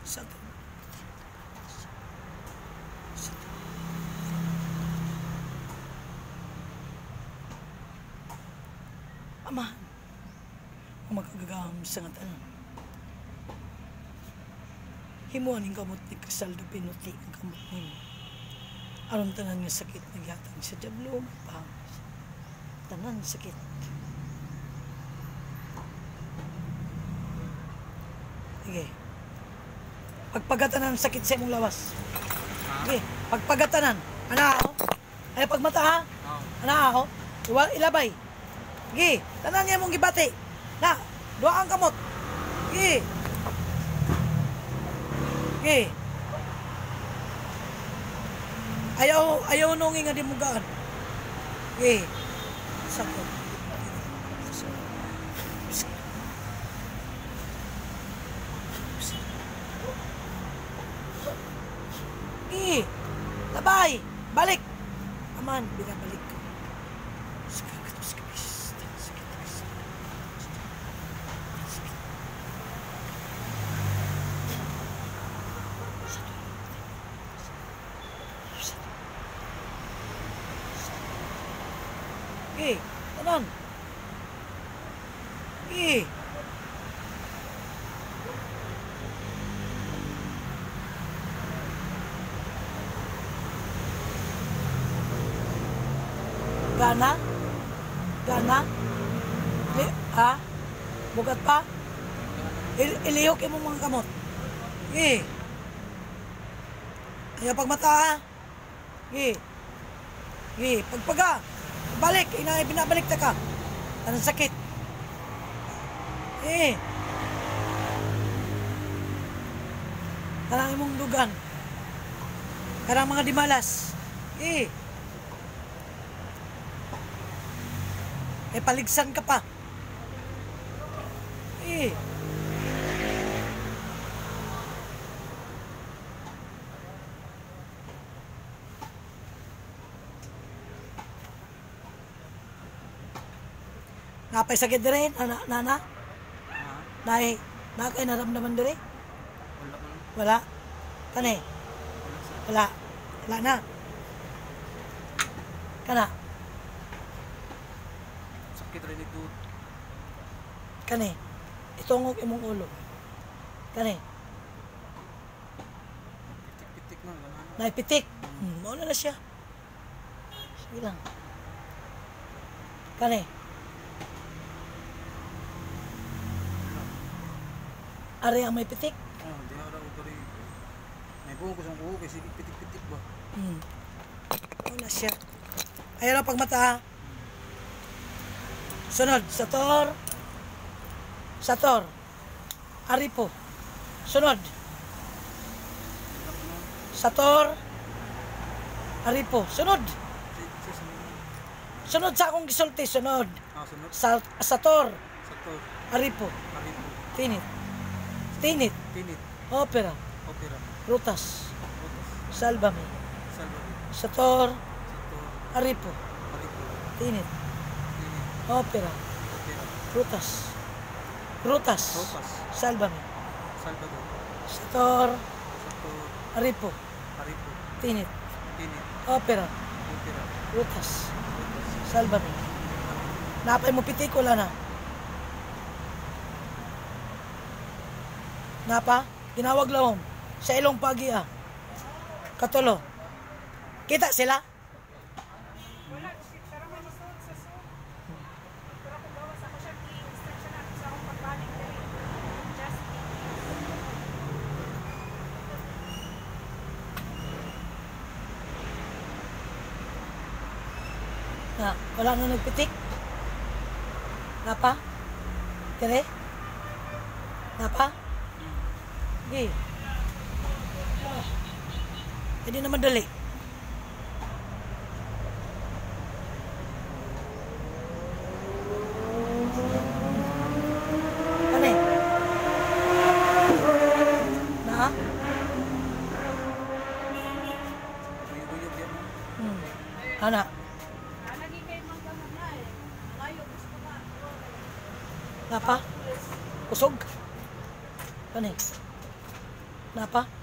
Sa Amahan, ang magagagaham sa nga tanan. Himuan ang kamot ni Kasaldo pinuti ang kamot nimo. Aron tanan nga sakit nagyatag sa diablo pahangos. Tanan sakit. Sige. Pagpagatanan sakit sa imong lawas. Sige, pagpagatanan. Ana ako. Ay pagmata ha? Ana ako. Ilabay. Sige, tanan niya mong gibati. Na, duha ang kamot. Sige. Sige. Ayaw nungi nga di mugaan. Sige. Sakot. Sige. Labay. Balik. Aman, binabalik ko. Sige, tanan. Sige. Gana? Gana? Ha? Bugat pa? Ilihok yung mga kamot. Sige. Ayaw pagmata ha? Sige. Sige, pagpaga. Balik, binabalik ta ka. Anong sakit? Karang imong dugan. Karang mga dimalas. Paligsan ka pa. Napay sakit dire, nana? Na kay naramdaman dire? Wala. Kani? Wala. Wala na. Kana? Sakit rin ito. Kani? Itungog imong ulo. Kani? Pitik-pitik na. Naipitik? Mauna na siya. Sige lang. Kani? Ari ang may pitik? Di ako ito rin. May buong ko sa uho kasi pitik-pitik ba? Wala siya. Ayaw lang pagmata ha. Sunod, Sator. Sator. Ari po. Sunod. Sator. Ari po. Sunod. Sunod sa akong gisulti. Sunod. Sunod? Sator. Sator. Ari po. Ari po. Tinit. Tinit. Tinit. Opera. Opera. Rutas. Rutas. Salbami. Salbami. Sator. Sator. Ari po. Ari po. Tinit. Tinit. Opera. Opera. Rutas. Rutas. Rutas. Salbami. Salvador. Sator. Sator. Ari po. Ari po. Tinit. Tinit. Opera. Opera. Rutas. Rutas. Salbami. Napay mo pitik wala na. Napa? Ginawag lahom. Sa ilong pagi Katulo. Kita sila? Wala. Pero may masuot sa suot. Pero kung bawas ako siya, i-instruction natin sa akong pagbalik na rin. Just Wala na nagpitik? Napa? Kere? Napa? Sige. Hindi naman dali. Ano na? Uyog-uyog yan. Ana? lagi kayo magkamag na eh. Malayo, gusto na. Napa? Usog? Ano Napa?